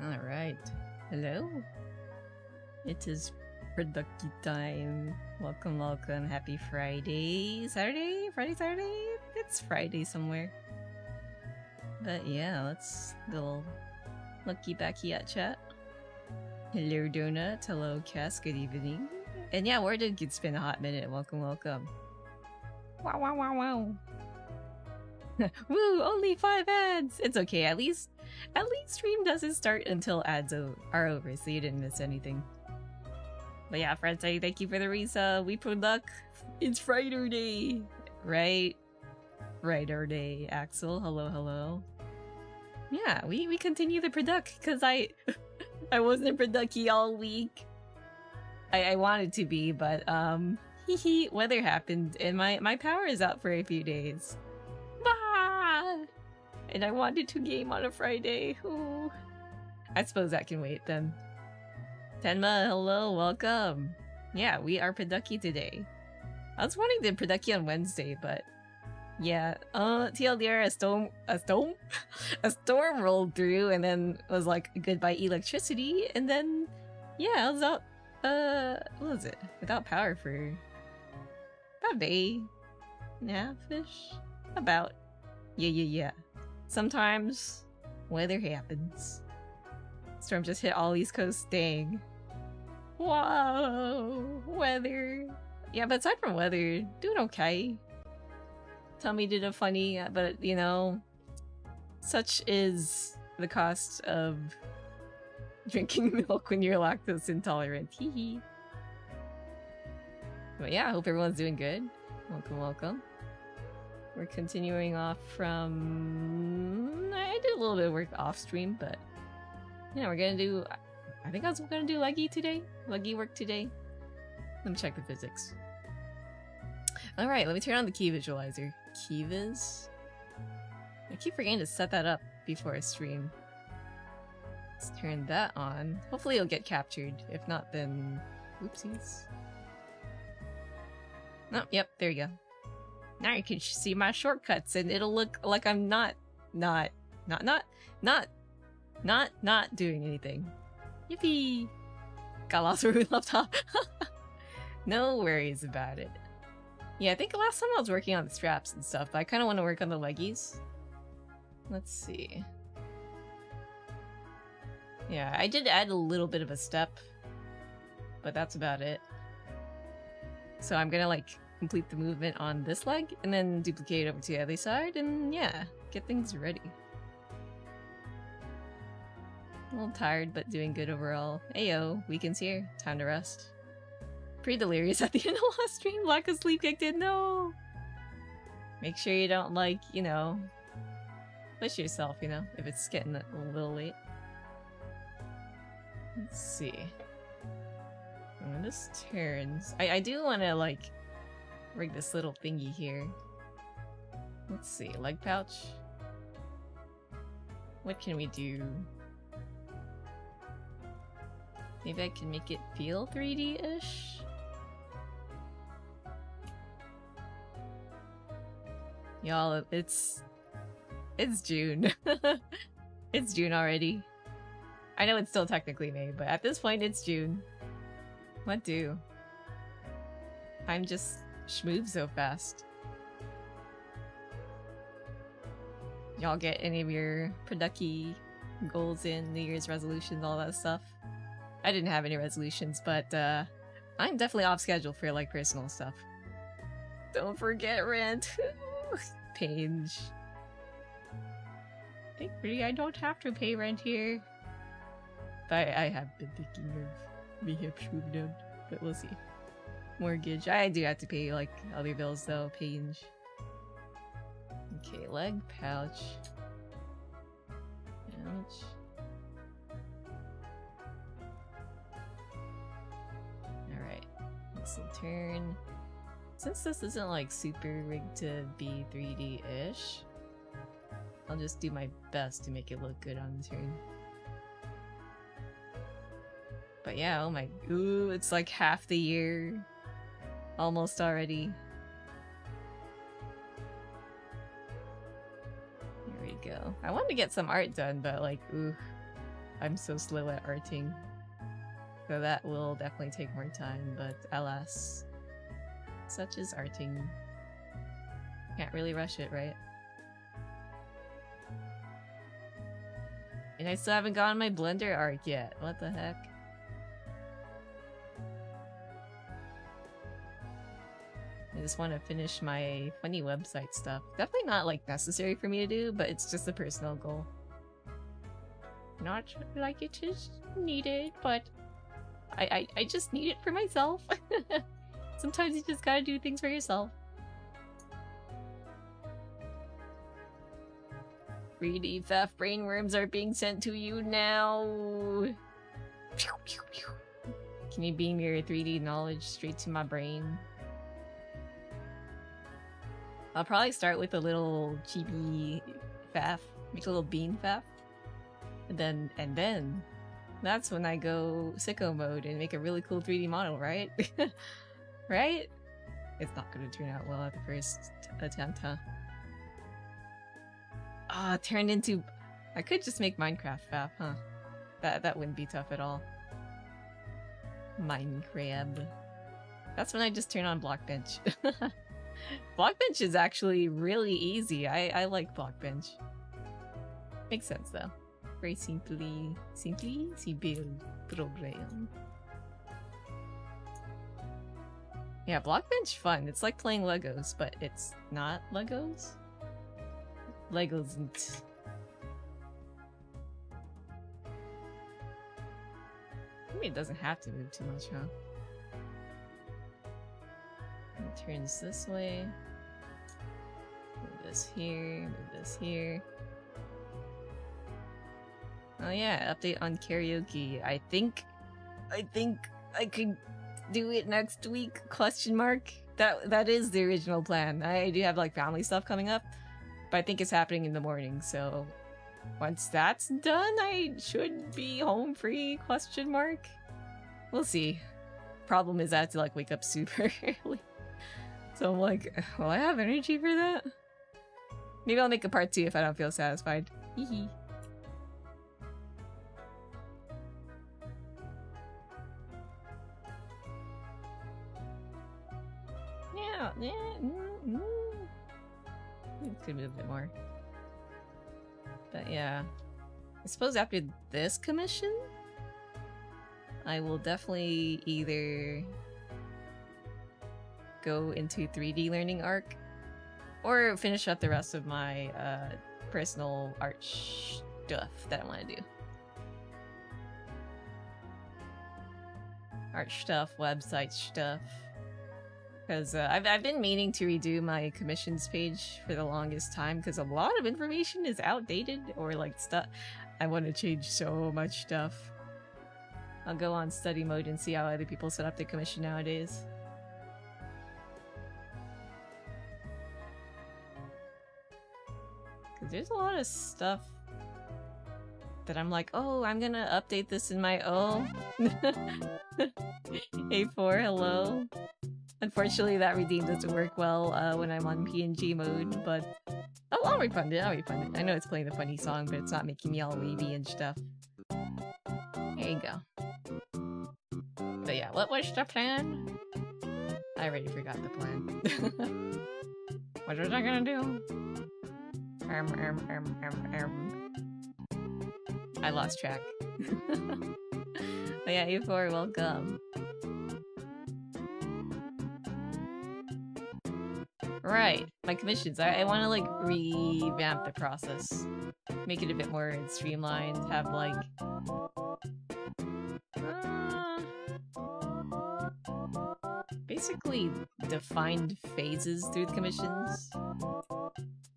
Alright. Hello. It is production time. Welcome, welcome. Happy Friday. Saturday? Friday, Saturday? It's Friday somewhere. But yeah, let's go lucky backy at chat. Hello, Donut. Hello, Cass. Good evening. And yeah, where did it's been a hot minute. Welcome, welcome. Wow, wow, wow, wow. Woo! Only 5 ads. It's okay. At least stream doesn't start until ads are over, so you didn't miss anything. But yeah, Fafrotsky, thank you for the resub. We product. It's Friday day, right? Friday day. Axel, hello, hello. Yeah, we continue the product because I wasn't producky all week. I wanted to be, but weather happened and my power is out for a few days. Bah! And I wanted to game on a Friday. Ooh. I suppose that can wait then. Tenma, hello, welcome. Yeah, we are producky today. I was wanting to producky on Wednesday, but yeah, TLDR, a storm rolled through and then was like goodbye electricity, and then yeah, I was out. What was it? Without power for about a day and a half-ish. About. Yeah. Sometimes weather happens. Storm just hit all East Coast. Dang. Whoa, weather. Yeah, but aside from weather, doing okay. Tommy did a funny, but you know, such is the cost of drinking milk when you're lactose intolerant. Hee. But yeah, I hope everyone's doing good. Welcome, welcome. We're continuing off from... I did a little bit of work off stream, but yeah, we're gonna do... I think I was gonna do leggy today. Leggy work today. Let me check the physics. Alright, let me turn on the key visualizer. Key viz? I keep forgetting to set that up before I stream. Let's turn that on. Hopefully it'll get captured. If not, then... Oopsies. Oh, yep, there you go. Now you can see my shortcuts and it'll look like I'm not doing anything. Yippee! Got lost with my laptop. No worries about it. Yeah, I think last time I was working on the straps and stuff, but I kind of want to work on the leggies. Let's see. Yeah, I did add a little bit of a step, but that's about it. So I'm gonna like complete the movement on this leg and then duplicate it over to the other side and yeah, get things ready. A little tired, but doing good overall. Ayo, weekend's here. Time to rest. Pretty delirious at the end of last stream. Lack of sleep kicked in. No! Make sure you don't, like, you know, push yourself, you know, if it's getting a little late. Let's see. When this turns... I do want to, like, rig this little thingy here. Let's see. Leg pouch. What can we do? Maybe I can make it feel 3D-ish? Y'all, it's June. It's June already. I know it's still technically May, but at this point it's June. What do? Time just schmoove so fast. Y'all get any of your producky goals in, New Year's resolutions, all that stuff? I didn't have any resolutions, but I'm definitely off schedule for like personal stuff. Don't forget rent. Page. Thankfully, I don't have to pay rent here. But I have been thinking of me have down, but we'll see. Mortgage. I do have to pay like other bills though. Page. Okay, leg pouch. Ouch. Alright. This will turn. Since this isn't like super rigged to be 3D-ish, I'll just do my best to make it look good on the turn. But yeah, oh my, ooh, it's like half the year. Almost already. There we go. I wanted to get some art done, but like, ooh. I'm so slow at arting. So that will definitely take more time, but alas. Such is arting. Can't really rush it, right? And I still haven't gotten my Blender arc yet. What the heck? I just want to finish my funny website stuff. Definitely not like necessary for me to do, but it's just a personal goal. Not like it is needed, but I just need it for myself. Sometimes you just gotta do things for yourself. 3D theft brainworms are being sent to you now. Can you beam your 3D knowledge straight to my brain? I'll probably start with a little chibi faff, make a little bean faff, and then that's when I go sicko mode and make a really cool 3D model, right? Right? It's not gonna turn out well at the first attempt, huh? Ah, turned into... I could just make Minecraft faff, huh? That wouldn't be tough at all. Minecraft. That's when I just turn on Blockbench. Blockbench is actually really easy. I like Blockbench. Makes sense though. Very simply build program. Yeah, Blockbench fun. It's like playing Legos, but it's not Legos. Legos isn't. Maybe it doesn't have to move too much, huh? It turns this way. Move this here, move this here. Oh yeah, update on karaoke. I think I could do it next week, question mark. That is the original plan. I do have like family stuff coming up, but I think it's happening in the morning, so once that's done, I should be home free, question mark. We'll see. Problem is I have to like wake up super early. So I'm like, will I have energy for that? Maybe I'll make a part 2 if I don't feel satisfied. Hehe. Yeah. Could move a bit more. But yeah. I suppose after this commission, I will definitely either go into 3D learning arc or finish up the rest of my personal art stuff that I want to do. Art stuff, website stuff. Because I've been meaning to redo my commissions page for the longest time because a lot of information is outdated or like stuff. I want to change so much stuff. I'll go on study mode and see how other people set up their commission nowadays. Because there's a lot of stuff that I'm like, oh, I'm gonna update this in my O. A4, hello. Unfortunately, that redeem doesn't work well when I'm on PNG mode, but I'll refund it, I know it's playing the funny song, but it's not making me all wavy and stuff. There you go. But yeah, what was the plan? I already forgot the plan. What was I gonna do? I lost track. But yeah, A4, welcome. Right, my commissions. I want to like revamp the process, make it a bit more streamlined. Have like basically defined phases through the commissions,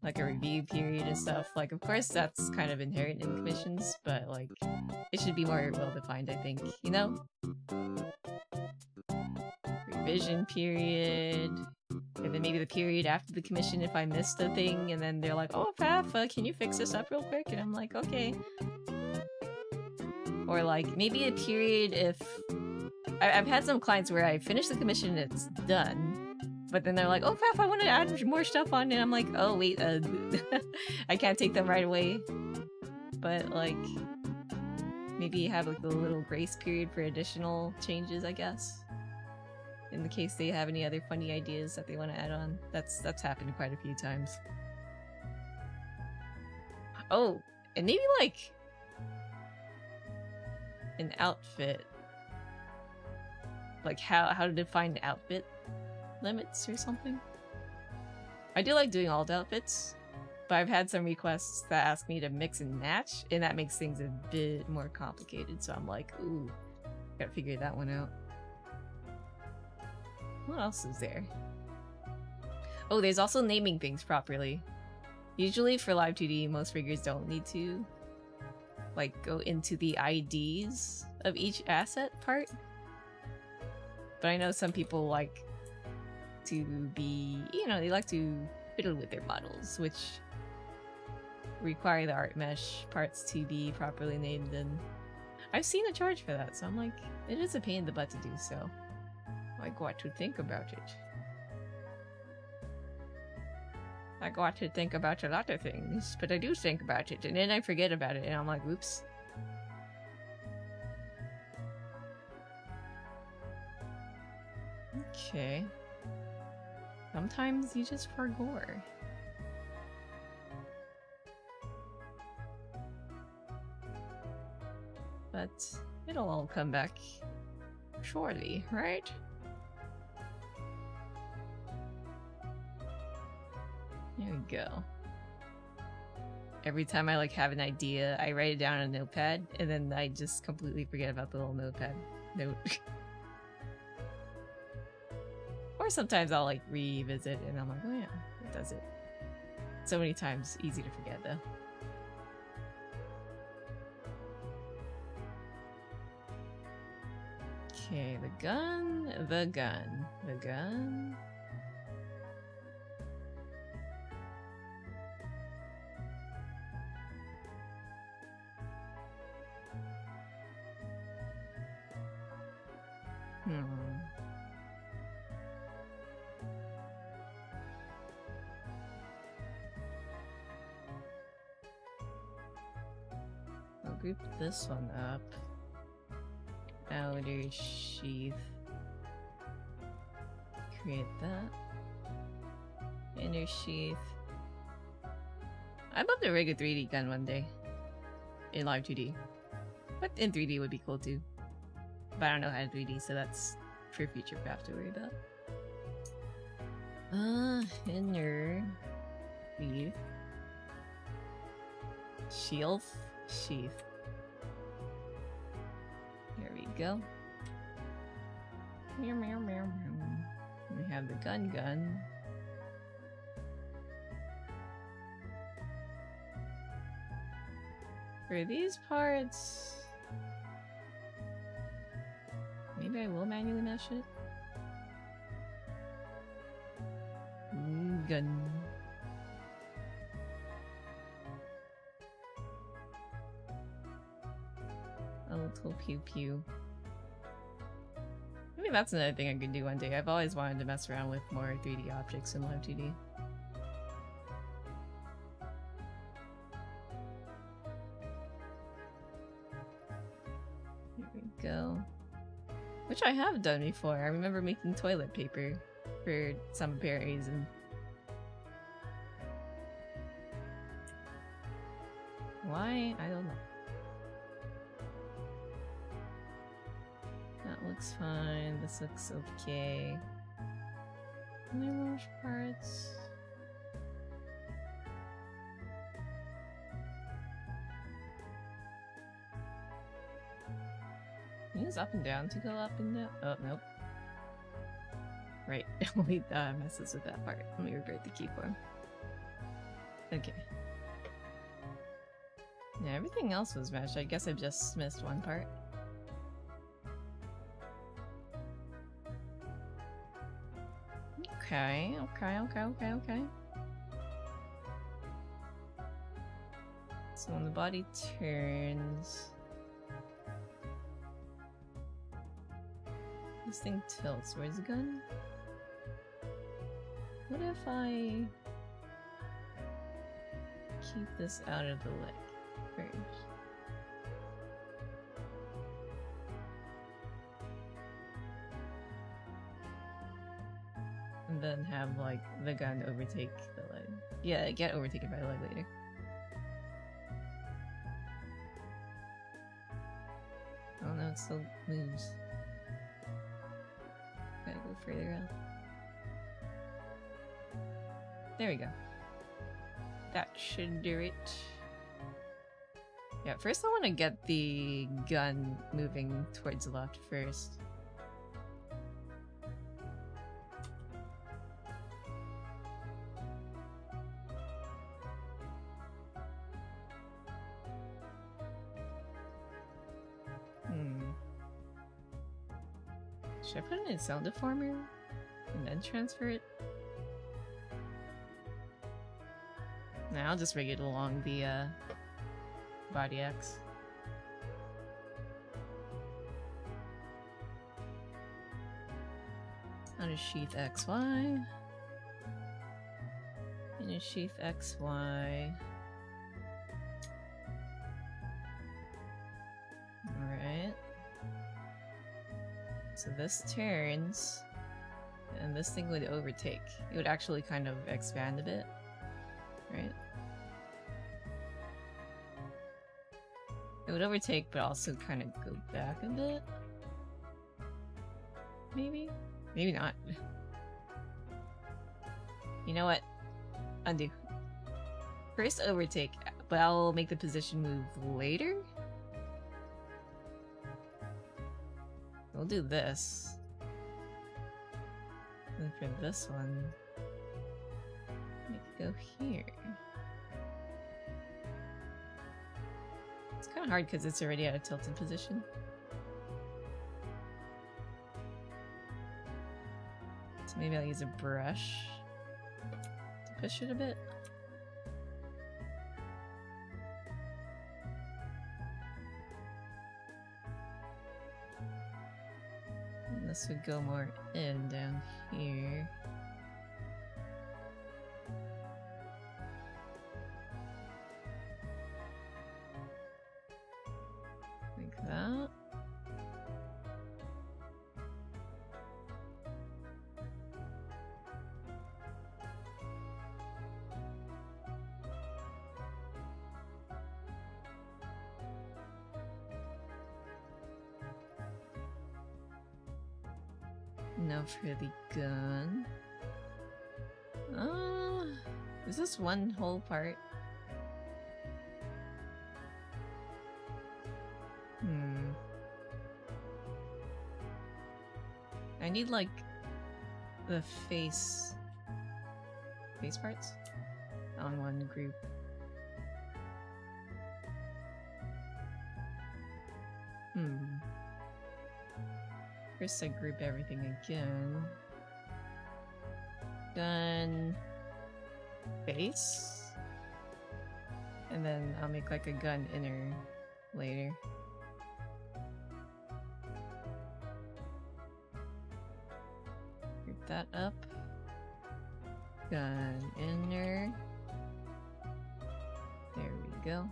like a review period and stuff. Like, of course, that's kind of inherent in commissions, but like it should be more well defined. I think, you know, revision period. And then maybe the period after the commission if I missed a thing, and then they're like, oh, Faf, can you fix this up real quick? And I'm like, okay. Or like, maybe a period if... I've had some clients where I finish the commission and it's done, but then they're like, oh, Faf, I want to add more stuff on, and I'm like, oh, wait, I can't take them right away. But like... maybe have like a little grace period for additional changes, I guess. In the case they have any other funny ideas that they want to add on. That's happened quite a few times. Oh, and maybe like an outfit. Like how to define outfit limits or something. I do like doing alt outfits, but I've had some requests that ask me to mix and match, and that makes things a bit more complicated, so I'm like, ooh, gotta figure that one out. What else is there? Oh, there's also naming things properly. Usually for Live2D, most riggers don't need to like go into the IDs of each asset part. But I know some people like to be, you know, they like to fiddle with their models, which require the art mesh parts to be properly named, and I've seen a charge for that, so I'm like, it is a pain in the butt to do so. Like, what to think about it? I got to think about a lot of things, but I do think about it, and then I forget about it, and I'm like, oops. Okay. Sometimes you just forgot. But it'll all come back shortly, right? There we go. Every time I like have an idea, I write it down on a notepad, and then I just completely forget about the little notepad note. Or sometimes I'll like revisit and I'm like, oh yeah, it does it. So many times, easy to forget though. Okay, the gun. I'll group this one up. Outer sheath. Create that. Inner sheath. I'd love to rig a 3D gun one day. In Live2D. But in 3D would be cool too. But I don't know how to 3D, so that's for future craft to worry about. Inner sheath. Sheath. Here we go. Meow, meow, meow, meow. We have the gun. For these parts, maybe I will manually mesh it. Gun. A little pew pew. Maybe that's another thing I could do one day. I've always wanted to mess around with more 3D objects in Live2D. Here we go. Which I have done before. I remember making toilet paper for some apparent reason. Why? I don't know. That looks fine. This looks okay. Large parts. Can you use up and down to go up and down? Oh, nope. Right. Only messes with that part. Let me revert the keyform. Okay. Yeah, everything else was meshed. I guess I just missed one part. Okay. So when the body turns... This thing tilts. Where's the gun? What if I keep this out of the leg first? And then have, like, the gun overtake the leg. Yeah, get overtaken by the leg later. Oh no, it still moves. Gotta go further out. There we go. That should do it. Yeah, first I want to get the gun moving towards the left first. Should I put it in sound deformer and then transfer it? Nah, I'll just rig it along the body X. On a sheath XY. In a sheath XY. Alright. So this turns, and this thing would overtake. It would actually kind of expand a bit, right? It would overtake, but also kind of go back a bit. Maybe? Maybe not. You know what? Undo. First overtake, but I'll make the position move later? We'll do this. And for this one, make it go here. It's kind of hard because it's already at a tilted position. So maybe I'll use a brush to push it a bit. This would go more in down here. Like that. Now for the gun. Is this one whole part? I need like the face parts on one group. First I group everything again. Gun, face, and then I'll make like a gun inner later. Group that up. Gun inner. There we go.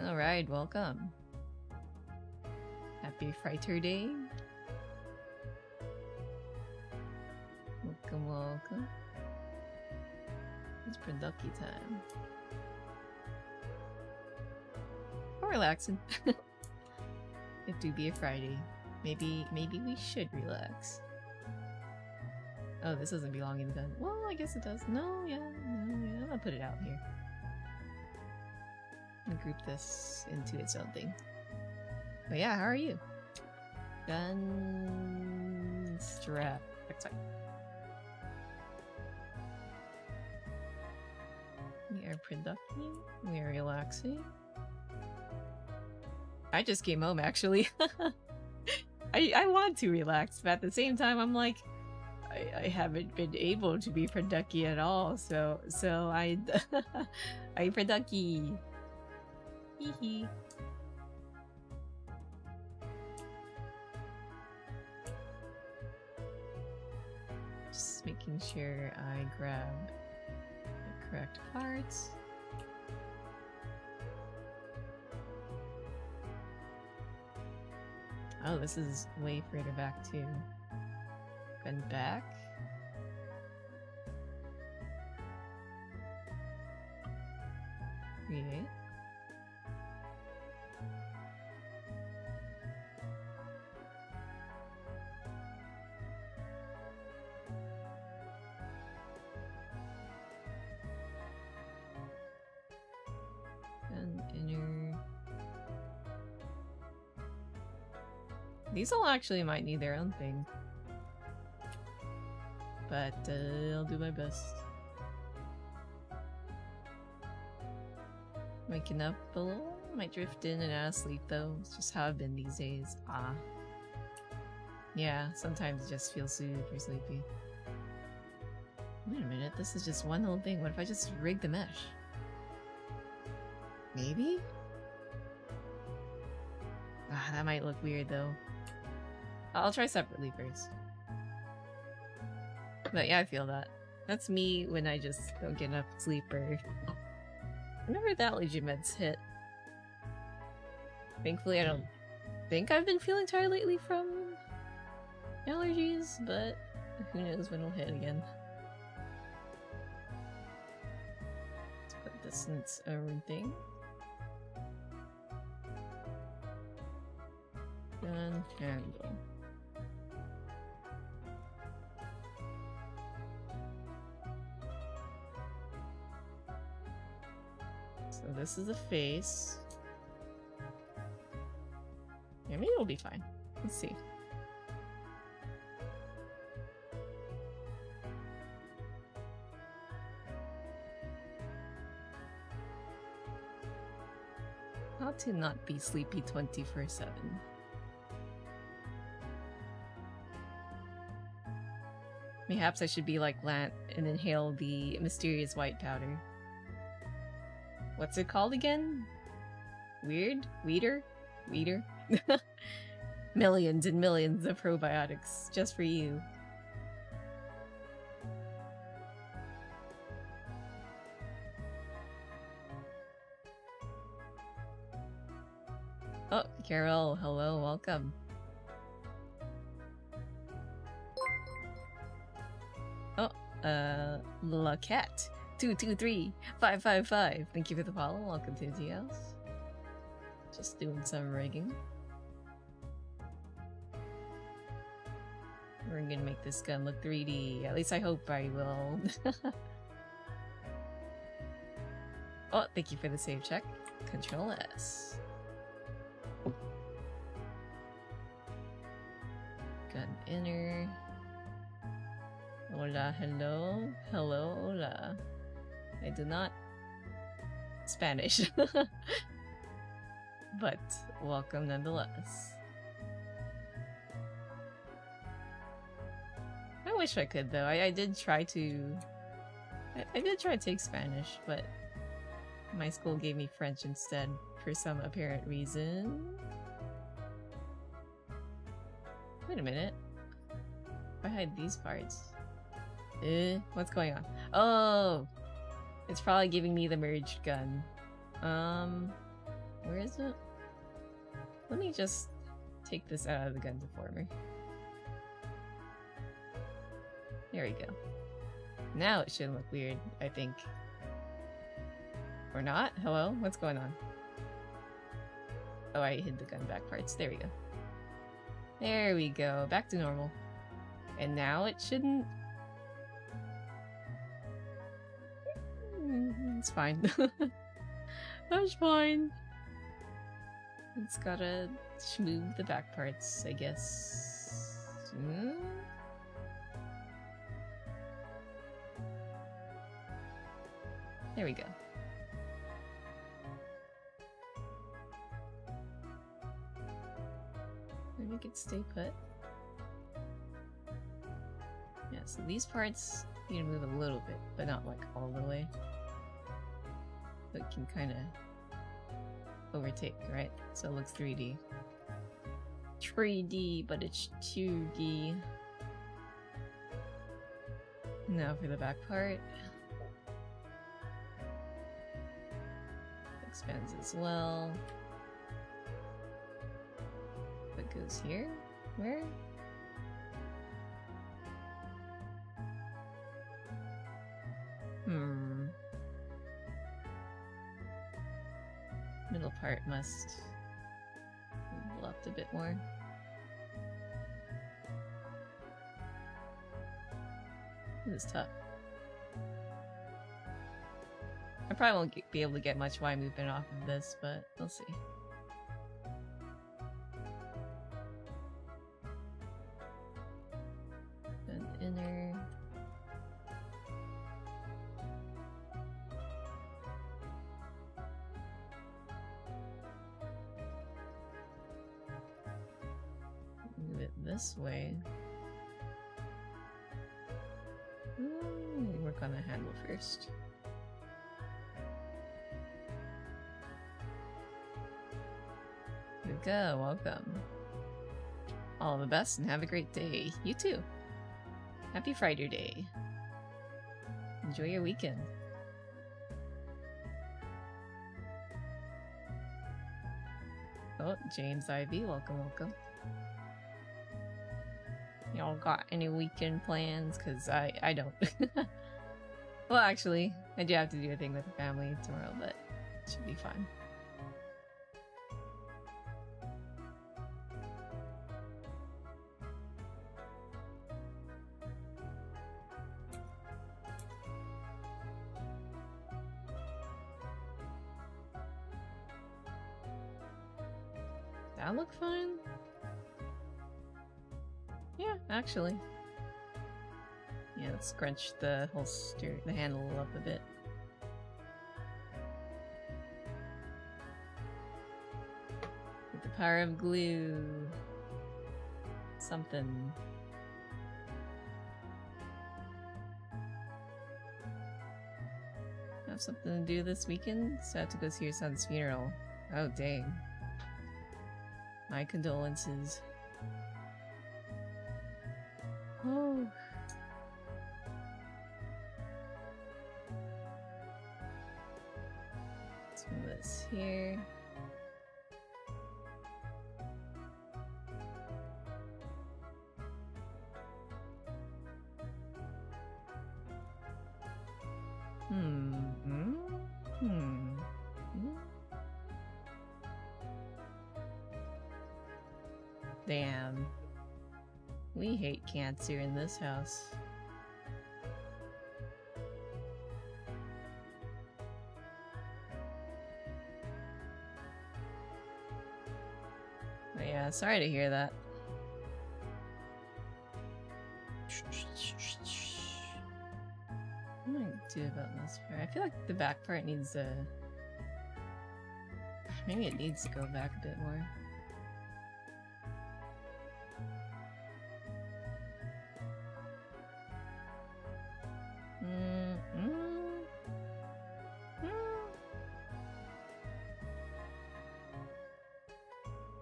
Alright, welcome. Happy Friday. Welcome, welcome. It's Producky time. Or relaxing. It do be a Friday. Maybe we should relax. Oh, this doesn't belong in the gun. Well, I guess it does. No, yeah. I'm gonna put it out here. And group this into its own thing. But yeah, how are you? Gun strap. That's fine. We are productive. We are relaxing. I just came home actually. I want to relax, but at the same time I'm like, I haven't been able to be productive at all. So I productive. Hee. Just making sure I grab the correct parts. Oh, this is way further back too. Gun back. Create. And inner. These all actually might need their own thing. But I'll do my best. Waking up a little? Might drift in and out of sleep though. It's just how I've been these days. Ah. Yeah, sometimes it just feels super sleepy. Wait a minute, this is just one little thing. What if I just rig the mesh? Maybe? Ah, that might look weird though. I'll try separately first. But yeah, I feel that. That's me when I just don't get enough sleep or whenever the allergy meds hit. Thankfully, I don't think I've been feeling tired lately from allergies, but who knows when it'll hit again. Let's put this in its own thing. Gun handle. So this is the face. Yeah, maybe it'll be fine. Let's see. How to not be sleepy 24/7. Perhaps I should be like Lant and inhale the mysterious white powder. What's it called again? Weird? Weeder? Weeder? Millions and millions of probiotics just for you. Oh, Carol, hello, welcome. Oh, Laquette 223-555. Thank you for the follow. Welcome to TLs. Just doing some rigging. We're gonna make this gun look 3D. At least I hope I will. Oh, thank you for the save check. Control S. Gun inner. Hola, hello. Hello, hola. I do not Spanish. But welcome nonetheless. I wish I could though. I did try to I did try to take Spanish, but my school gave me French instead for some apparent reason. Wait a minute. If I hide these parts. What's going on? Oh! It's probably giving me the merged gun. Where is it? Let me just take this out of the gun deformer. There we go. Now it shouldn't look weird, I think. Or not? Hello? What's going on? Oh, I hid the gun back parts. There we go. There we go. Back to normal. And now it shouldn't... It's fine. That's fine. It's gotta smooth the back parts, I guess. There we go. Maybe we could stay put. Yeah, so these parts need to move a little bit, but not like all the way. So it can kind of overtake, right? So it looks 3D. 3D, but it's 2D. Now for the back part. Expands as well. The goes here? Where? Middle part must move left a bit more. This is tough. I probably won't be able to get much Y movement off of this, but we'll see. Then inner. Move it this way. Work on the handle first. Yuka, welcome. All the best and have a great day. You too. Happy Friday Day. Enjoy your weekend. Oh, James Ivy, welcome, welcome. Y'all got any weekend plans? Cause I don't. Well, actually, I do have to do a thing with the family tomorrow, but it should be fun. That look fine? Yeah, actually. Yeah, let's scrunch the whole the handle up a bit. With the power of glue. Something. Have something to do this weekend? So I have to go see your son's funeral. Oh, dang. My condolences. Oh. Let's move this here. Damn. We hate cancer in this house. But yeah, sorry to hear that. What am I gonna do about this part? I feel like the back part needs a... Maybe it needs to go back a bit more.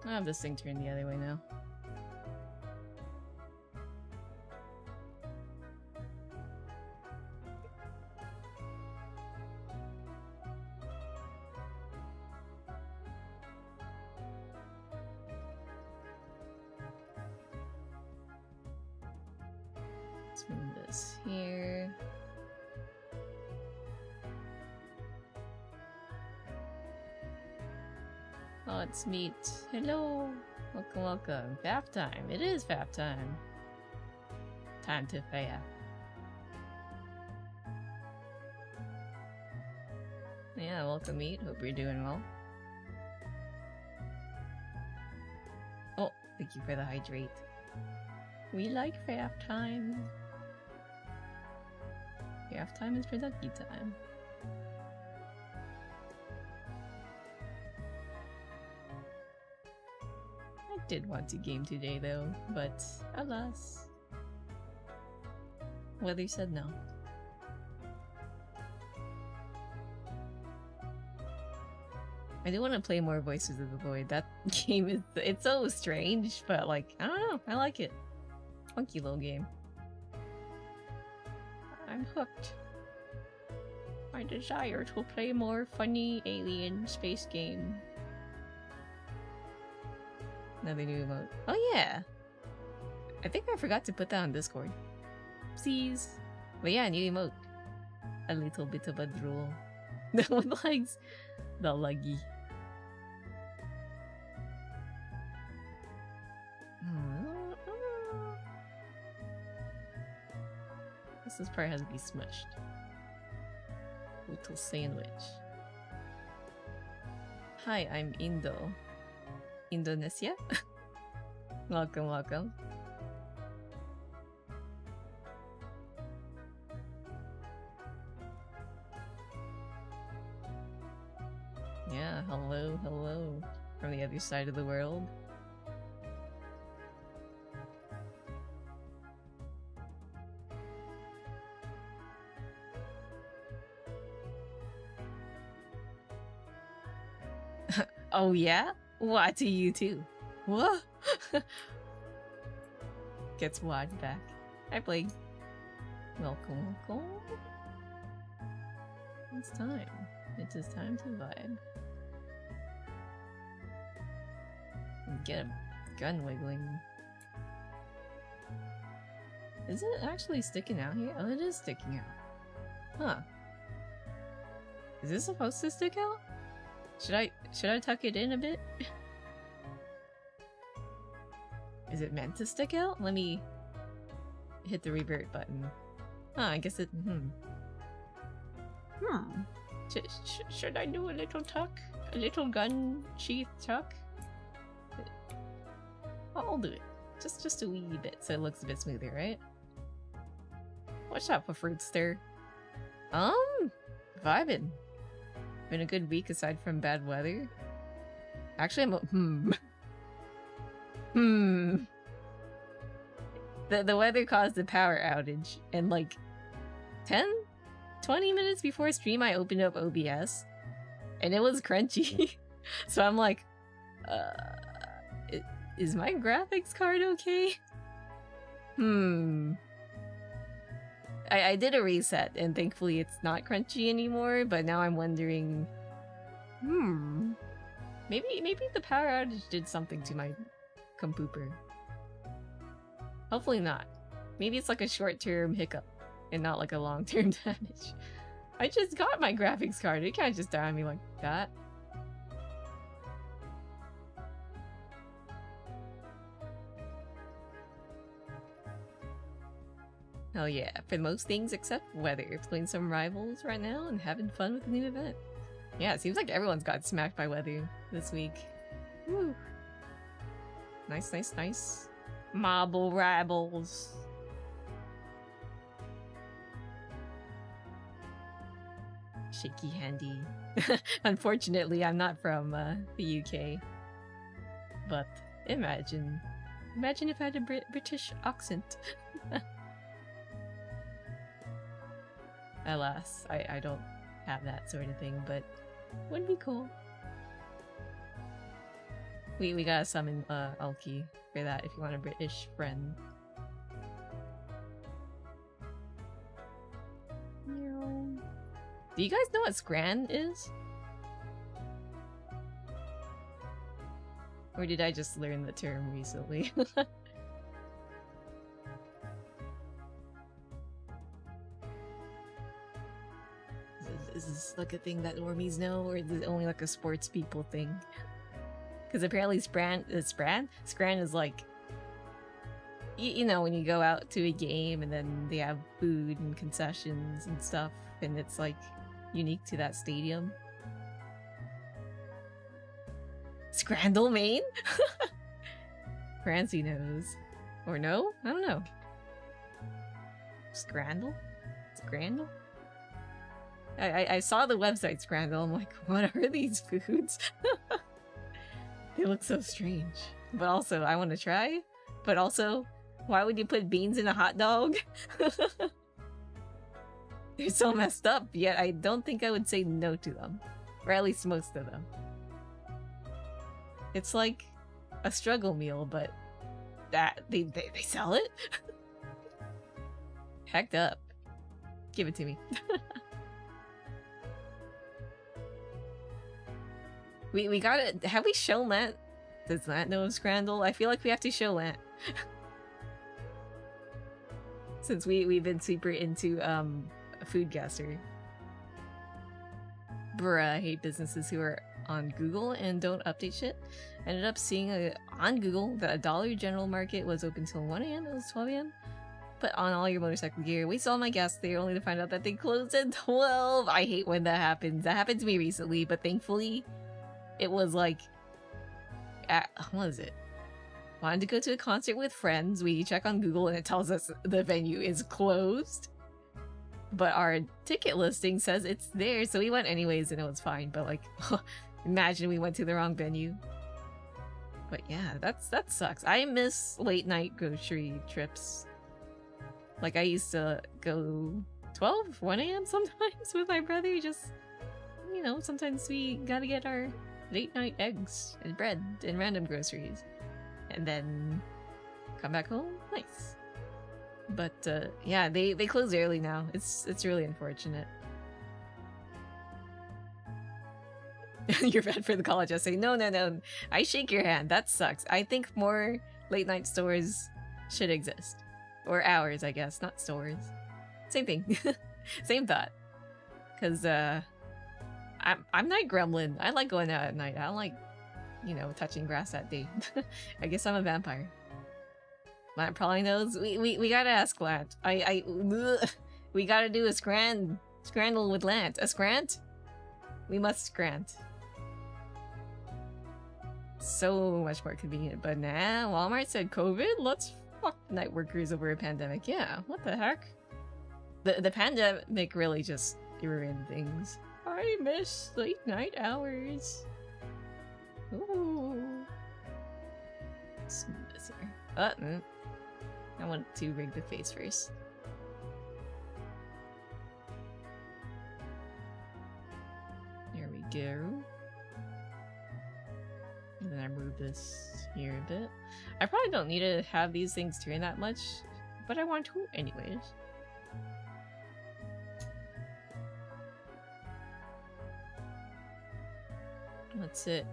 I have this thing turned the other way now. Let's move this here. Oh, it's meat. Hello. Welcome, welcome. Faf time. It is Faf time. Time to faf. Yeah, welcome, meat. Hope you're doing well. Oh, thank you for the hydrate. We like Faf time. Faf time is Fafrotsky time. I did want to game today though, but alas. Weather said no. I do want to play more Voices of the Void. That game is, it's so strange, but like, I don't know, I like it. Funky little game. I'm hooked. I desire to play more funny alien space game. Another new emote. Oh yeah! I think I forgot to put that on Discord. Oopsies. But yeah, new emote. A little bit of a drool. With legs. The luggy. This part has to be smushed. Little sandwich. Hi, I'm Indonesia? Welcome, welcome. Yeah, hello, hello. From the other side of the world. Oh yeah? What to you too? What? Gets wide back. Hi Blake. Welcome, welcome. It's time. It is time to vibe. And get a gun wiggling. Is it actually sticking out here? Oh, it is sticking out. Huh. Is this supposed to stick out? Should I tuck it in a bit? Is it meant to stick out? Let me hit the revert button. Huh, I guess it... Should I do a little tuck? A little gun sheath tuck? I'll do it. Just a wee bit so it looks a bit smoother, right? What's up, Fafrotsky? Vibing. Been a good week aside from bad weather. Actually, The weather caused a power outage, and like 10-20 minutes before stream I opened up OBS and it was crunchy. So I'm like, is my graphics card okay? I did a reset and thankfully it's not crunchy anymore, but now I'm wondering, maybe the power outage did something to my computer. Hopefully not. Maybe it's like a short-term hiccup and not like a long-term damage. I just got my graphics card. It can't just die on me like that. Oh yeah, for most things except weather. Playing some Rivals right now and having fun with the new event. Yeah, it seems like everyone's got smacked by weather this week. Woo. Nice, nice, nice. Marble Rivals. Shaky handy. Unfortunately, I'm not from the UK. But imagine if I had a British accent. Alas, I don't have that sort of thing, but would be cool. We gotta summon Alki for that if you want a British friend. Do you guys know what Scran is? Or did I just learn the term recently? Is this like a thing that normies know, or is it only like a sports people thing? Because apparently Scran is like, you know, when you go out to a game and then they have food and concessions and stuff, and it's like unique to that stadium. Scrandal, Maine? Francie knows. Or no? I don't know. Scrandal? Scrandal? I saw the website Scrandal. I'm like, what are these foods? They look so strange. But also, I want to try. But also, why would you put beans in a hot dog? They're so messed up, yet I don't think I would say no to them. Or at least most of them. It's like a struggle meal, but that they sell it? Hecked up. Give it to me. We got it. Have we shown that Does Lant know of Scrandle? I feel like we have to show Lant. Since we've been super into Foodgaster. Bruh, I hate businesses who are on Google and don't update shit. Ended up seeing on Google that a Dollar General Market was open till 1 a.m. It was 12 a.m. Put on all your motorcycle gear. Waste all my gas there only to find out that they closed at 12. I hate when that happens. That happened to me recently, but thankfully it was like what is it? Wanted to go to a concert with friends. We check on Google and it tells us the venue is closed. But our ticket listing says it's there, so we went anyways and it was fine. But like, imagine we went to the wrong venue. But yeah, that sucks. I miss late night grocery trips. Like I used to go 12, 1 a.m. sometimes with my brother. Just, you know, sometimes we gotta get our late night eggs and bread and random groceries. And then come back home. Nice. But yeah, they close early now. It's really unfortunate. You're bad for the college essay. No. I shake your hand. That sucks. I think more late night stores should exist. Or hours, I guess, not stores. Same thing. Same thought. Because I'm night gremlin. I like going out at night. I don't like, you know, touching grass at day. I guess I'm a vampire. Lant probably knows. We gotta ask Lant. We gotta do a scrandle with Lant. A scrant? We must scrant. So much more convenient. But nah, Walmart said COVID? Let's fuck night workers over a pandemic. Yeah, what the heck? The pandemic really just ruined things. I miss late night hours. Ooh. Smoother. I want to rig the face first. There we go. And then I move this here a bit. I probably don't need to have these things turn that much, but I want to anyways. That's it.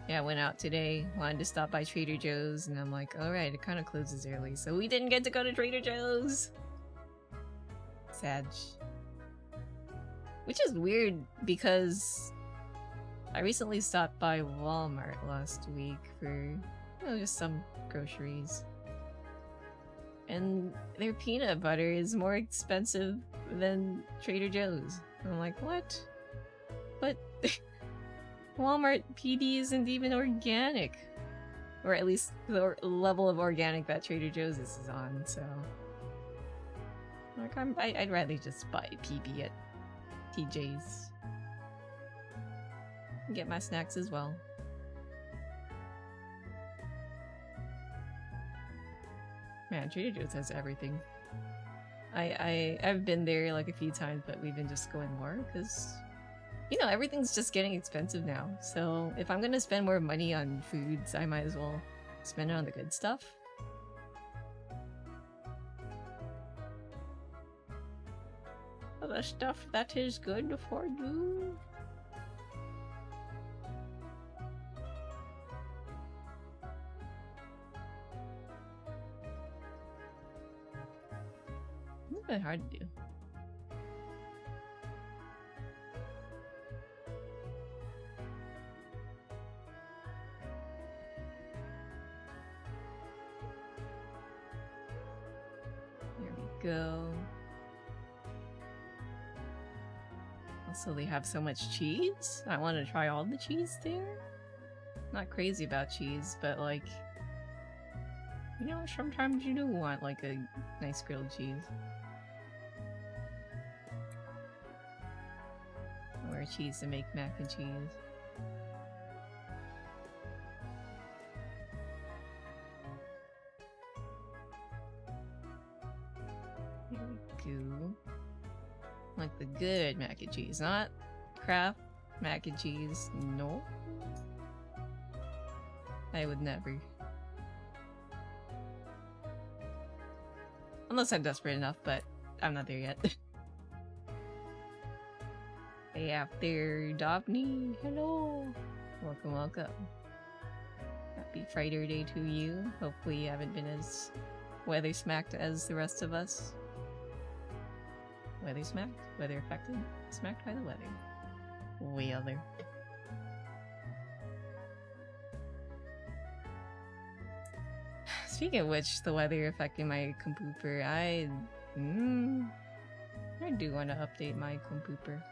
Yeah, I went out today, wanted to stop by Trader Joe's, and I'm like, alright, it kind of closes early, so we didn't get to go to Trader Joe's! Sad. Which is weird, because I recently stopped by Walmart last week for, you know, just some groceries. And their peanut butter is more expensive than Trader Joe's. And I'm like, what? But Walmart PD isn't even organic. Or at least the level of organic that Trader Joe's is on, so... Like, I'd rather just buy PB at TJ's. Get my snacks as well. Man, Trader Joe's has everything. I've been there like a few times, but we've been just going more, because... You know, everything's just getting expensive now, so if I'm gonna spend more money on foods, I might as well spend it on the good stuff. The stuff that is good for you. It's a bit hard to do. Go. Also, they have so much cheese. I want to try all the cheese there. Not crazy about cheese, but like, you know, sometimes you do want like a nice grilled cheese. Or cheese to make mac and cheese. Like the good mac and cheese, not Kraft mac and cheese. No. I would never. Unless I'm desperate enough, but I'm not there yet. Hey, after Daphne, hello. Welcome, welcome. Happy Friday Day to you. Hopefully you haven't been as weather smacked as the rest of us. Weather smacked? Weather affected? Smacked by the weather. Way other. Speaking of which, the weather affecting my computer, I do want to update my computer.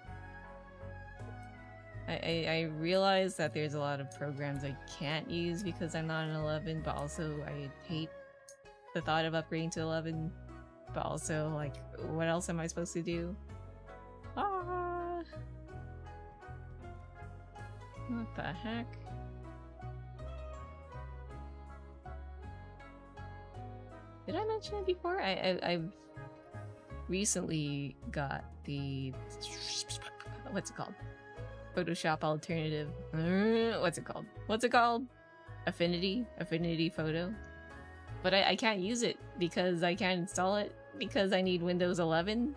I realize that there's a lot of programs I can't use because I'm not an 11, but also I hate the thought of upgrading to 11. But also, like, what else am I supposed to do? Ah! What the heck? Did I mention it before? I've recently got the... what's it called? Photoshop alternative. What's it called? What's it called? Affinity Photo. But I can't use it because I can't install it because I need Windows 11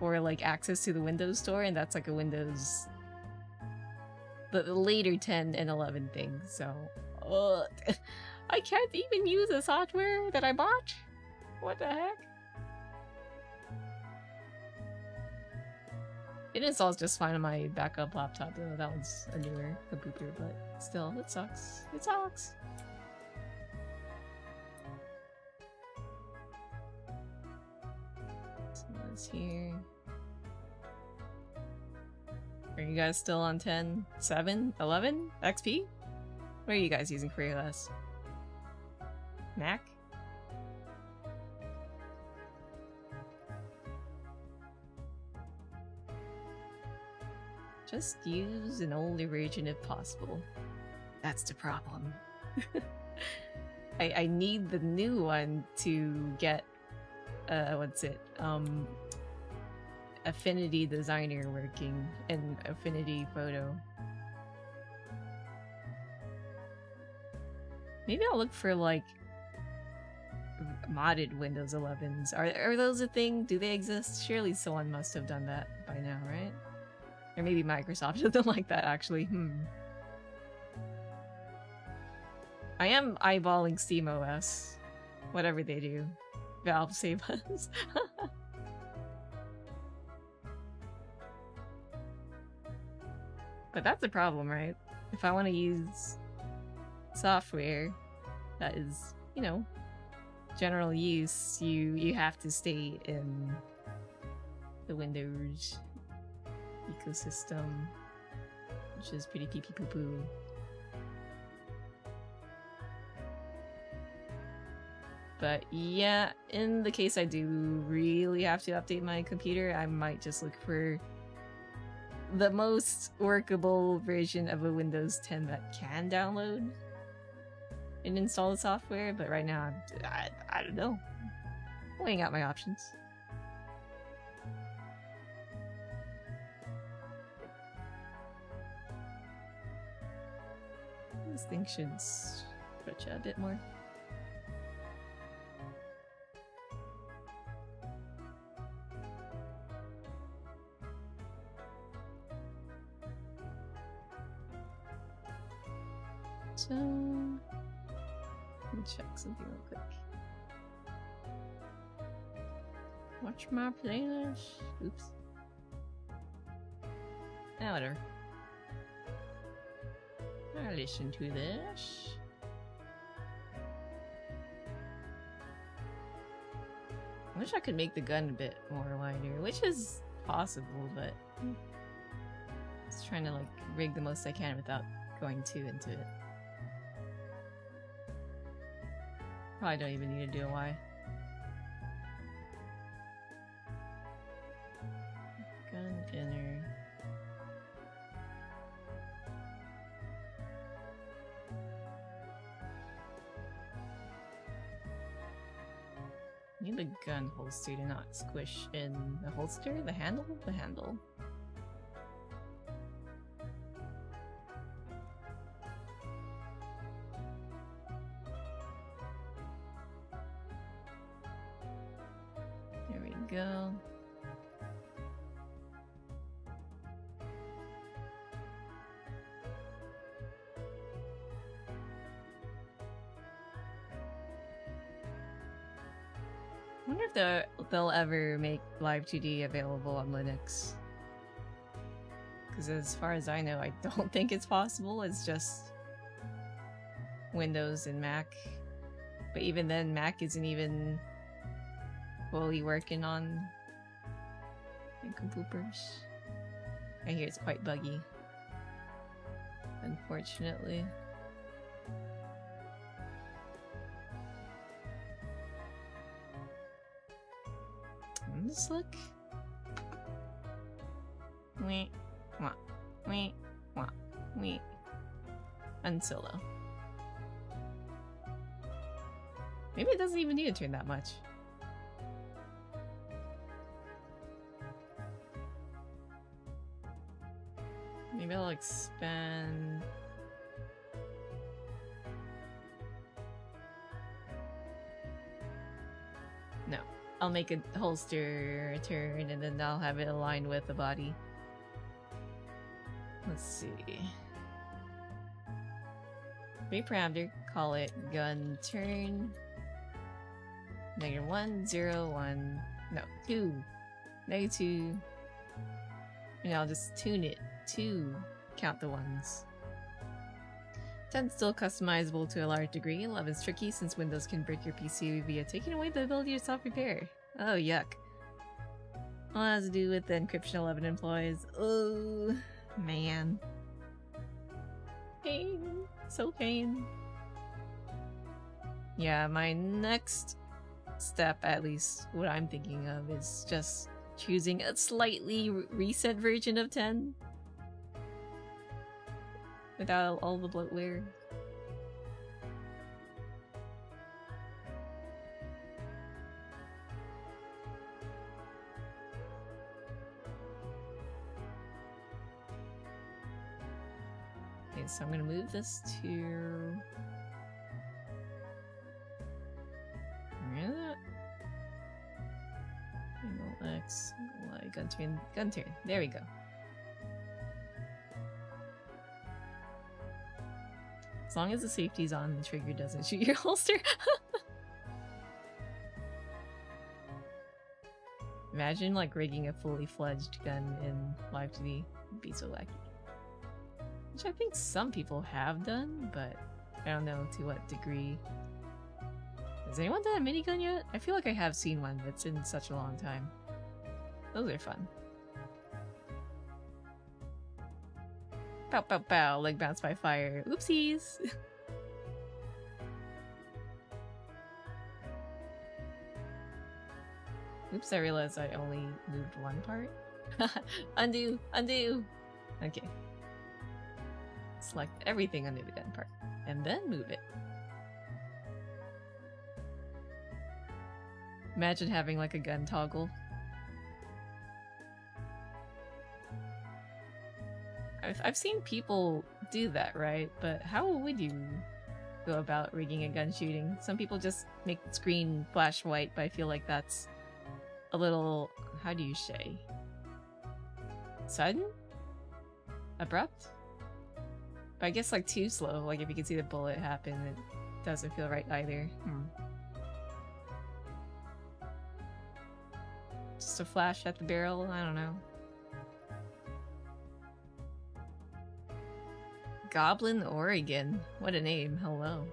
or like access to the Windows Store, and that's like a Windows... the later 10 and 11 thing, so... I can't even use the software that I bought? What the heck? It installs just fine on my backup laptop though. That one's a newer computer, but still, it sucks. It sucks! So that's here. Are you guys still on 10, 7, 11 XP? What are you guys using for your OS? Mac? Just use an older version if possible. That's the problem. I need the new one to get what's it? Affinity Designer working and Affinity Photo. Maybe I'll look for like modded Windows 11s. Are those a thing? Do they exist? Surely someone must have done that by now, right? Or maybe Microsoft doesn't like that, actually. I am eyeballing SteamOS. Whatever they do. Valve save us. But that's the problem, right? If I want to use software that is, you know, general use, you have to stay in the Windows ecosystem, which is pretty pee-pee-poo-poo. But yeah, in the case I do really have to update my computer, I might just look for the most workable version of a Windows 10 that can download and install the software, but right now, I don't know. Weighing out my options. This thing should stretch out a bit more. So, let me check something real quick. Watch my playlist. Oops. Now whatever. I'll listen to this. I wish I could make the gun a bit more wider, which is possible, but just trying to like rig the most I can without going too into it. Probably don't even need to do a Y. Gun inner. Need the gun holster to not squish in the holster? The handle? The handle. There we go. wonder if they'll ever make Live2D available on Linux. Because as far as I know, I don't think it's possible. It's just Windows and Mac. But even then, Mac isn't even fully working on Poopers. I hear it's quite buggy, unfortunately. Let's look. Wait, wah, wait, wah, wait. Unsolo. Maybe it doesn't even need to turn that much. Maybe I'll expand. No, I'll make a holster turn and then I'll have it aligned with the body. Let's see. Create parameter, call it gun turn. -1, 0, 1, no, 2. -2. And I'll just tune it to count the ones. 10's still customizable to a large degree. 11's tricky since Windows can break your PC via taking away the ability to self-repair. Oh, yuck. All that has to do with the encryption 11 employs. Oh, man. Pain. So pain. Yeah, my next step, at least what I'm thinking of, is just choosing a slightly reset version of 10 without all the bloatware. Okay, so I'm gonna move this to Angle X, Y, gun turn. There we go. As long as the safety's on, the trigger doesn't shoot your holster. Imagine like rigging a fully fledged gun in Live2D. It'd be so wacky. Which I think some people have done, but I don't know to what degree. Has anyone done a minigun yet? I feel like I have seen one, but it's been such a long time. Those are fun. Pow pow pow, leg bounced by fire. Oopsies! Oops, I realized I only moved one part. Undo! Undo! Okay. Select everything under the gun part, and then move it. Imagine having like a gun toggle. I've seen people do that, right? But how would you go about rigging a gun shooting? Some people just make the screen flash white, but I feel like that's a little, how do you say? Sudden? Abrupt? But I guess like too slow, like if you can see the bullet happen, it doesn't feel right either. Just a flash at the barrel, I don't know. Goblin, Oregon. What a name, hello.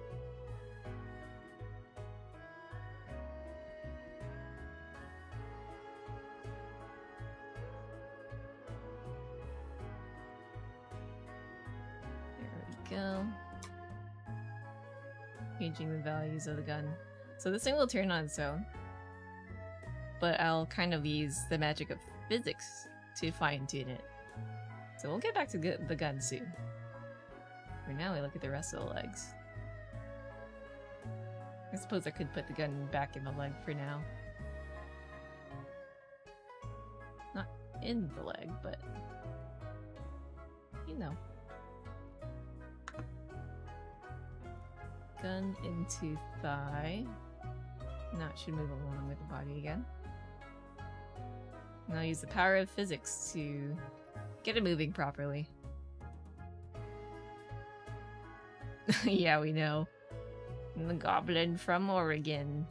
There we go. Changing the values of the gun. So this thing will turn on its own. But I'll kind of use the magic of physics to fine-tune it. So we'll get back to the gun soon. For now, we look at the rest of the legs. I suppose I could put the gun back in the leg for now. Not in the leg, but you know. Gun into thigh. Now it should move along with the body again. And I'll use the power of physics to get it moving properly. Yeah, we know. The goblin from Oregon.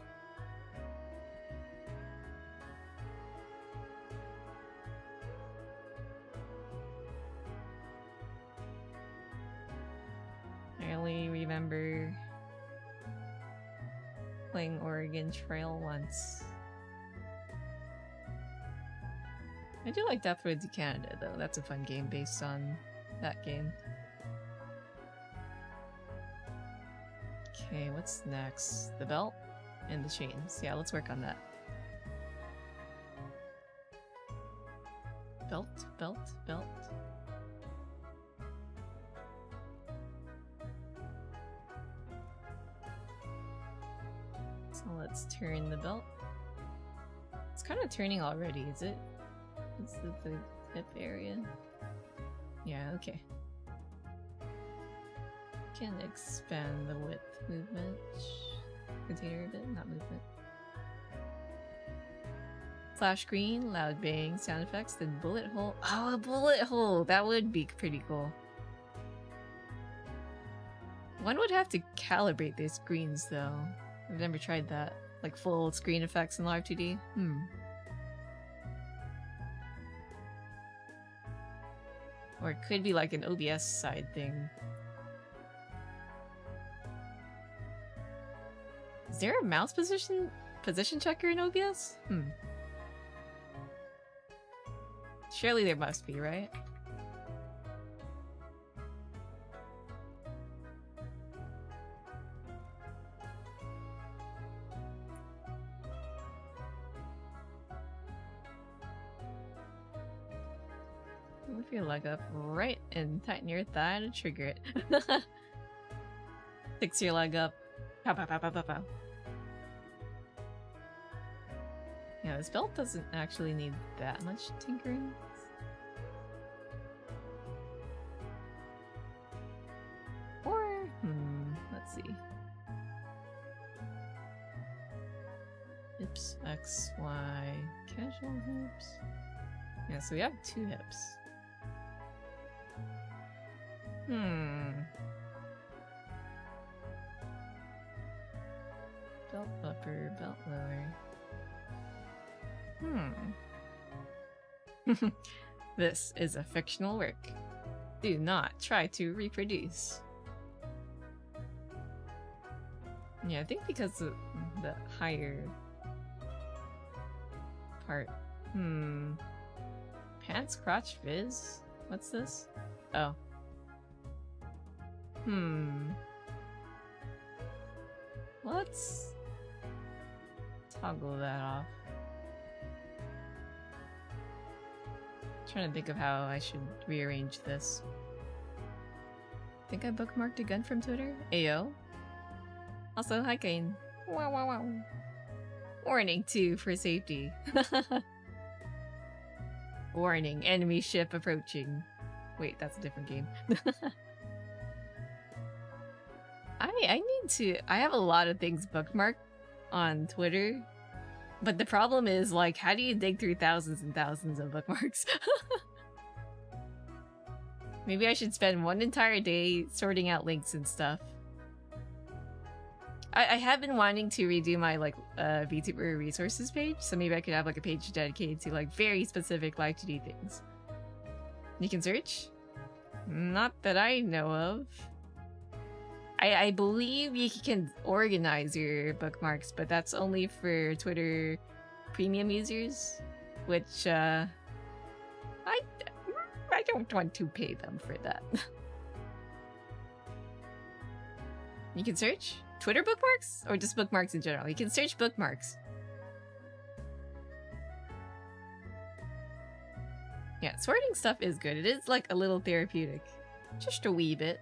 playing Oregon Trail once. I do like Death Road to Canada though. That's a fun game based on that game. Okay, what's next? The belt and the chains. Yeah, let's work on that. Belt, belt, belt. So let's turn the belt. It's kind of turning already, is it? Is it the hip area? Yeah, okay. Can expand the width movement. Container a bit, not movement. Flash screen, loud bang, sound effects, then bullet hole. Oh, a bullet hole! That would be pretty cool. One would have to calibrate their screens though. I've never tried that. Like full screen effects in Live2D. Or it could be like an OBS side thing. Is there a mouse position checker in OBS? Surely there must be, right? Move your leg up right and tighten your thigh to trigger it. Fix your leg up. Pow, pow, pow, pow, pow, pow. Yeah, this belt doesn't actually need that much tinkering. Or, let's see. Hips, X, Y, casual hips. Yeah, so we have 2 hips. Belt upper, belt lower. This is a fictional work. Do not try to reproduce. Yeah, I think because of the higher part. Pants crotch fizz? What's this? Oh. Let's toggle that off. Trying to think of how I should rearrange this. Think I bookmarked a gun from Twitter? Ayo. Also, hi Kane. Wow, wow, wow. Warning 2 for safety. Warning, enemy ship approaching. Wait, that's a different game. I have a lot of things bookmarked on Twitter, but the problem is, like, how do you dig through thousands and thousands of bookmarks? Maybe I should spend one entire day sorting out links and stuff. I have been wanting to redo my, like, VTuber resources page, so maybe I could have, like, a page dedicated to, like, very specific Live2D things. You can search? Not that I know of. I believe you can organize your bookmarks, but that's only for Twitter premium users, which, I don't want to pay them for that. You can search? Twitter bookmarks? Or just bookmarks in general? You can search bookmarks. Yeah, sorting stuff is good. It is like a little therapeutic. Just a wee bit.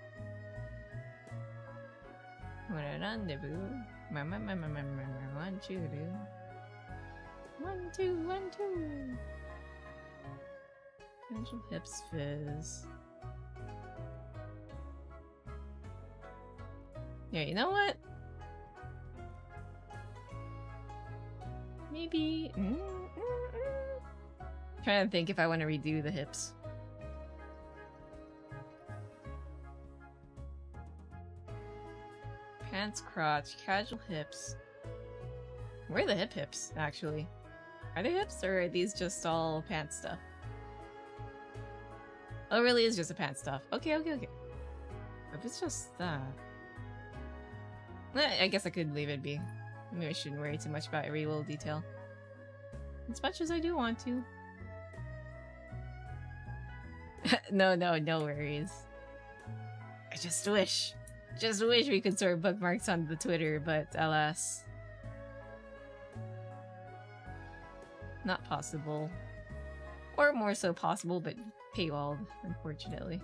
What a rendezvous. 1, 2, 1, 2, 1, 2. Casual hips fizz. Yeah, you know what? Maybe... Trying to think if I want to redo the hips. Pants, crotch, casual hips. Where are the hips, actually? Are they hips, or are these just all pants stuff? Oh, it really is just a pants stuff. Okay. If it's just that... I guess I could leave it be. Maybe I shouldn't worry too much about every little detail. As much as I do want to. No worries. I just wish we could store bookmarks on the Twitter, but alas. Not possible. Or more so possible, but paywalled, unfortunately.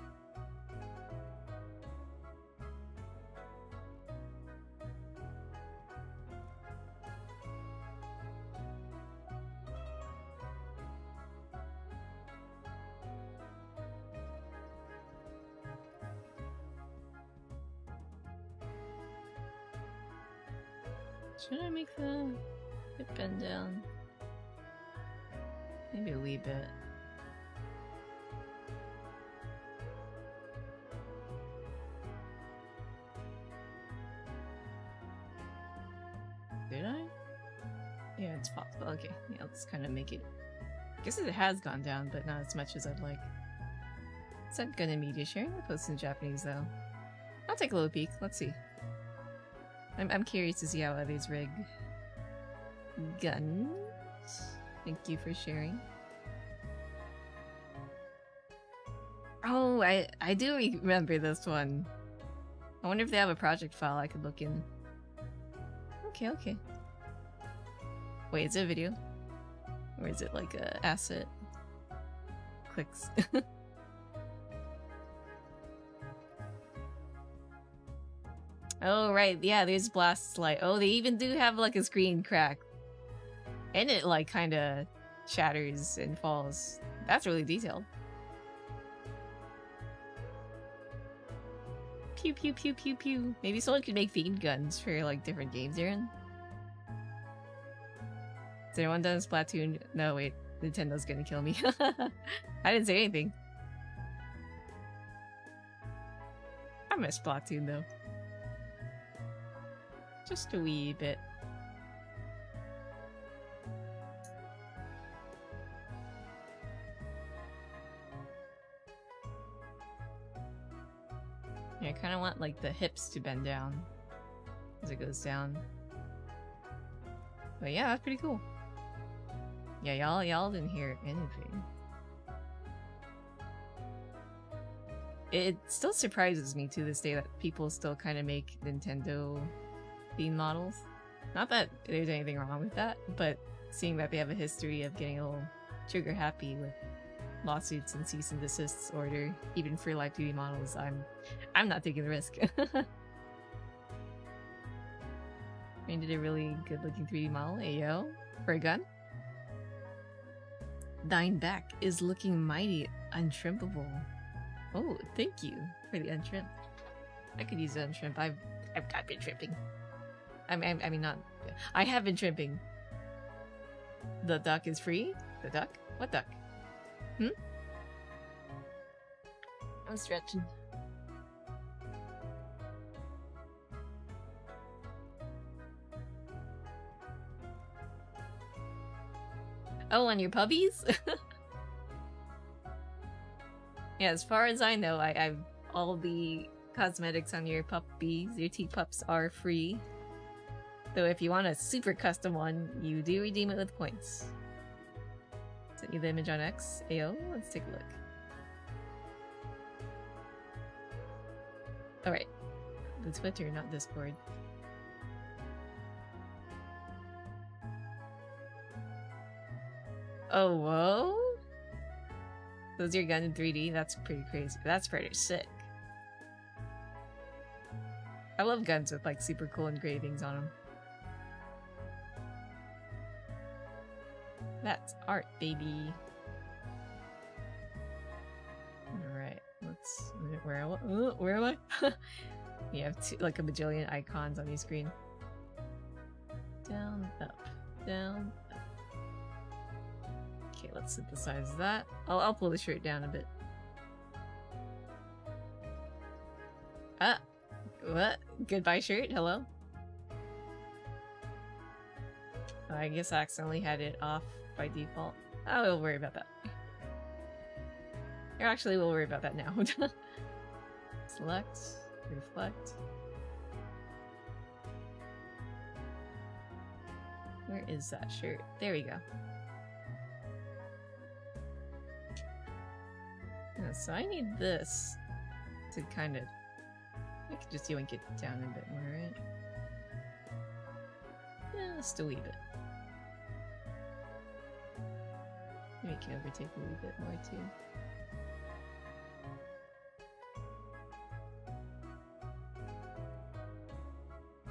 Should I make the hip bend down? Maybe a wee bit. Did I? Yeah, it's possible. Okay, yeah, let's kind of make it. I guess it has gone down, but not as much as I'd like. It's not gonna media sharing. I'll post in Japanese though. I'll take a little peek. Let's see. I'm curious to see how others rig guns. Thank you for sharing. Oh, I do remember this one. I wonder if they have a project file I could look in. Okay. Wait, is it a video? Or is it like a asset? Clicks. Oh, right. Yeah, there's blast light. Oh, they even do have like a screen crack. And it like kind of shatters and falls. That's really detailed. Pew pew pew pew pew. Maybe someone could make themed guns for like different games they're in. Has anyone done Splatoon? No, wait. Nintendo's gonna kill me. I didn't say anything. I miss Splatoon though. Just a wee bit. Yeah, I kind of want like the hips to bend down as it goes down. But yeah, that's pretty cool. Yeah, y'all didn't hear anything. It still surprises me to this day that people still kind of make Nintendo theme models. Not that there's anything wrong with that, but seeing that they have a history of getting a little trigger happy with lawsuits and cease and desists order, even for Live2D models, I'm not taking the risk. I mean, did a really good looking 3D model, ayo, for a gun. Thine back is looking mighty untrimmable. Oh, thank you for the untrimmed. I could use the untrimmed. I've been tripping. I mean, not. I have been tripping. The duck is free? The duck? What duck? I'm stretching. Oh, on your puppies? Yeah, as far as I know, I've all the cosmetics on your puppies, your teapups are free. Though if you want a super custom one, you do redeem it with points. Sent you the image on X. Ayo, let's take a look. Alright. The Twitter, not Discord. Oh, whoa? Those are your gun in 3D? That's pretty crazy. That's pretty sick. I love guns with like super cool engravings on them. That's art, baby. Alright, let's... Where am I? You have like a bajillion icons on your screen. Down, up, down, up. Okay, let's synthesize that. I'll pull the shirt down a bit. Ah! What? Goodbye shirt? Hello? I guess I accidentally had it off by default. Oh, we'll worry about that. Or actually, we'll worry about that now. Select, reflect. Where is that shirt? There we go. Yeah, so I need this to kind of... I could just yoink it down a bit more, right? Yeah, just a wee bit. Maybe it can overtake a wee bit more too.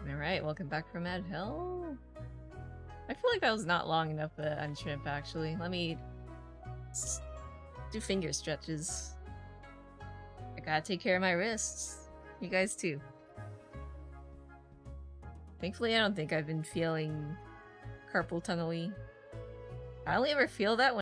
Alright, welcome back from Mad Hell. I feel like that was not long enough to unshrimp, actually. Let me do finger stretches. I gotta take care of my wrists. You guys too. Thankfully, I don't think I've been feeling carpal tunnel-y. I only ever feel that when